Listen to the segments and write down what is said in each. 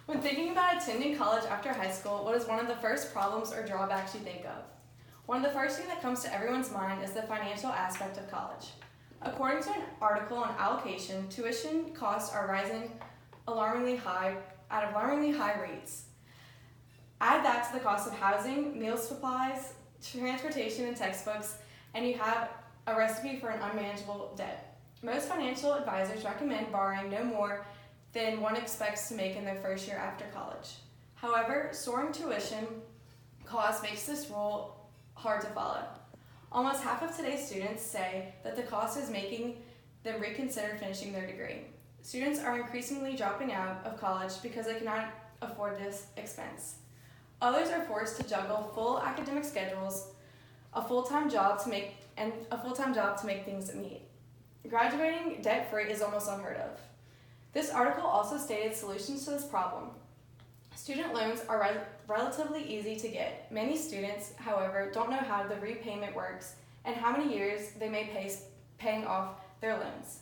When thinking about attending college after high school, what is one of the first problems or drawbacks you think of? One of the first things that comes to everyone's mind is the financial aspect of college. According to an article on allocation, tuition costs are rising at alarmingly high rates. Add that to the cost of housing, meal supplies, transportation, and textbooks, and you have a recipe for an unmanageable debt. Most financial advisors recommend borrowing no more than one expects to make in their first year after college. However, soaring tuition costs makes this rule hard to follow. Almost half of today's students say that the cost is making them reconsider finishing their degree. Students are increasingly dropping out of college because they cannot afford this expense. Others are forced to juggle full academic schedules, a full-time job to make things meet. Graduating debt-free is almost unheard of. This article also stated solutions to this problem. Student loans are relatively easy to get. Many students, however, don't know how the repayment works and how many years they may paying off their loans.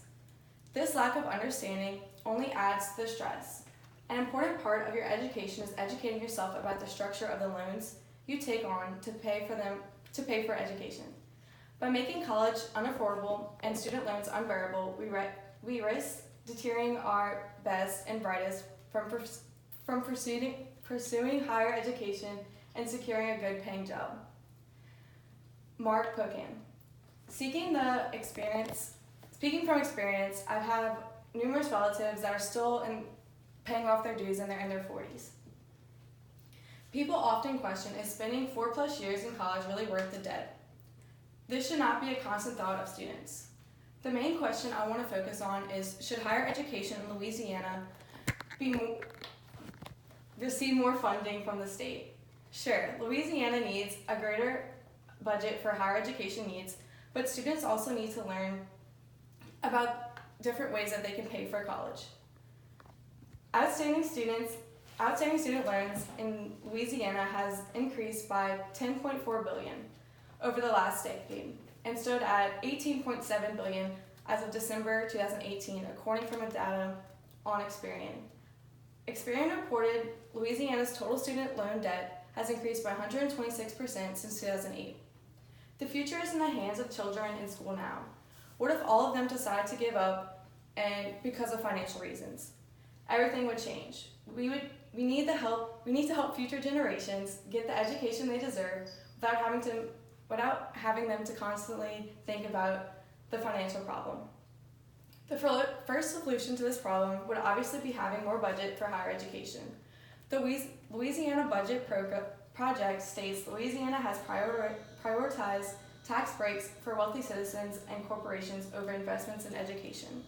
This lack of understanding only adds to the stress. An important part of your education is educating yourself about the structure of the loans you take on to pay for education. By making college unaffordable and student loans unbearable, we risk deterring our best and brightest from pursuing higher education and securing a good paying job. Mark Pocan. Speaking from experience, I have numerous relatives that are still paying off their dues and they're in their 40s. People often question, is spending 4+ years in college really worth the debt? This should not be a constant thought of students. The main question I want to focus on is, should higher education in Louisiana receive more funding from the state? Sure, Louisiana needs a greater budget for higher education needs, but students also need to learn about different ways that they can pay for college. Outstanding student loans in Louisiana has increased by $10.4 billion over the last decade and stood at $18.7 billion as of December 2018, according from data on Experian. Experian reported Louisiana's total student loan debt has increased by 126% since 2008. The future is in the hands of children in school now. What if all of them decide to give up and because of financial reasons? Everything would change. We need to help future generations get the education they deserve without having them to constantly think about the financial problem. The first solution to this problem would obviously be having more budget for higher education. The Louisiana Budget Project states Louisiana has prioritized tax breaks for wealthy citizens and corporations over investments in education.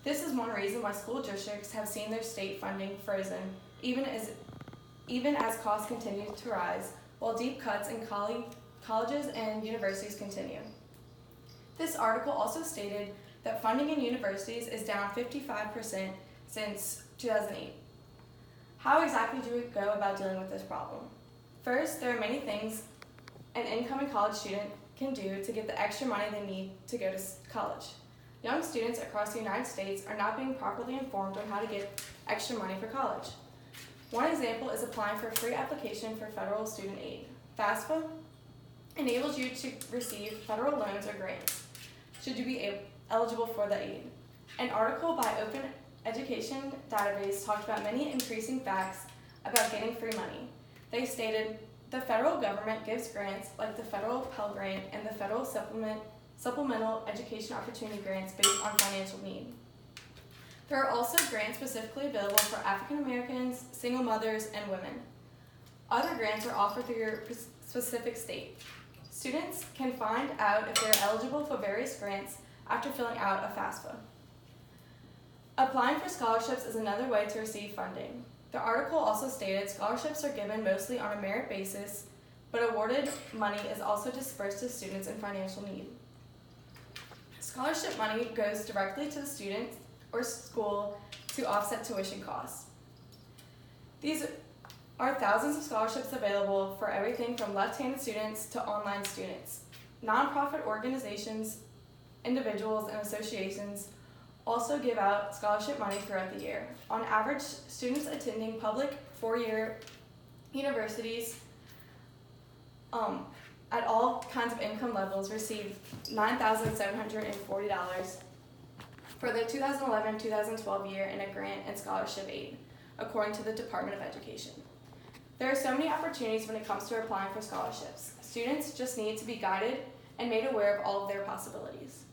This is one reason why school districts have seen their state funding frozen, even as costs continue to rise, while deep cuts in colleges and universities continue. This article also stated that funding in universities is down 55% since 2008. How exactly do we go about dealing with this problem? First, there are many things an incoming college student can do to get the extra money they need to go to college. Young students across the United States are not being properly informed on how to get extra money for college. One example is applying for a free application for federal student aid. FAFSA enables you to receive federal loans or grants, should you be eligible for the aid. An article by Open Education Database talked about many increasing facts about getting free money. They stated, the federal government gives grants like the federal Pell Grant and the federal Supplemental Education Opportunity Grants based on financial need. There are also grants specifically available for African Americans, single mothers, and women. Other grants are offered through your specific state. Students can find out if they are eligible for various grants after filling out a FAFSA. Applying for scholarships is another way to receive funding. The article also stated scholarships are given mostly on a merit basis, but awarded money is also dispersed to students in financial need. Scholarship money goes directly to the student or school to offset tuition costs. These are thousands of scholarships available for everything from left-handed students to online students. Nonprofit organizations, individuals, and associations also give out scholarship money throughout the year. On average, students attending public four-year universities at all kinds of income levels receive $9,740 for the 2011-2012 year in a grant and scholarship aid, according to the Department of Education. There are so many opportunities when it comes to applying for scholarships. Students just need to be guided and made aware of all of their possibilities.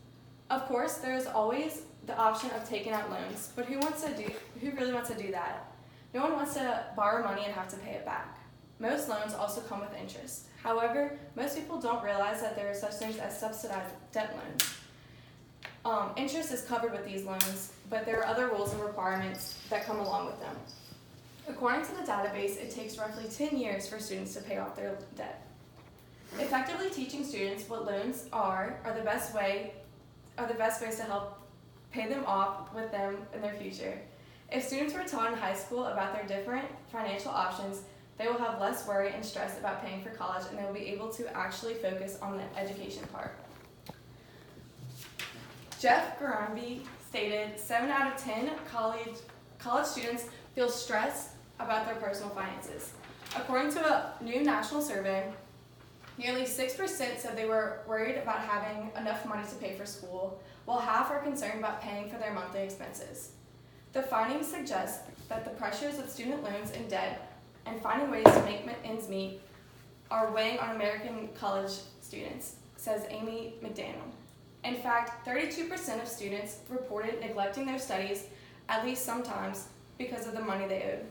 Of course, there is always the option of taking out loans, but who really wants to do that? No one wants to borrow money and have to pay it back. Most loans also come with interest. However, most people don't realize that there are such things as subsidized debt loans. Interest is covered with these loans, but there are other rules and requirements that come along with them. According to the database, it takes roughly 10 years for students to pay off their debt. Effectively teaching students what loans are the best ways to help pay them off with them in their future. If students were taught in high school about their different financial options, they will have less worry and stress about paying for college, and they will be able to actually focus on the education part. Jeff Garambi stated 7 out of 10 college students feel stressed about their personal finances. According to a new national survey, nearly 6% said they were worried about having enough money to pay for school, while half are concerned about paying for their monthly expenses. The findings suggest that the pressures of student loans and debt and finding ways to make ends meet are weighing on American college students, says Amy McDaniel. In fact, 32% of students reported neglecting their studies at least sometimes because of the money they owed.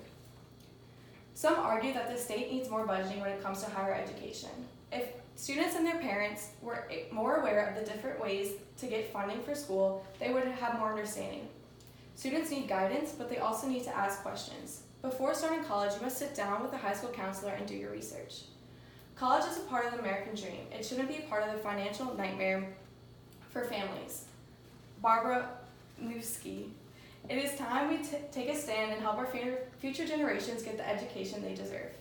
Some argue that the state needs more budgeting when it comes to higher education. If students and their parents were more aware of the different ways to get funding for school, they would have more understanding. Students need guidance, but they also need to ask questions. Before starting college, you must sit down with a high school counselor and do your research. College is a part of the American dream. It shouldn't be a part of the financial nightmare for families. Barbara Newski. It is time we take a stand and help our future generations get the education they deserve.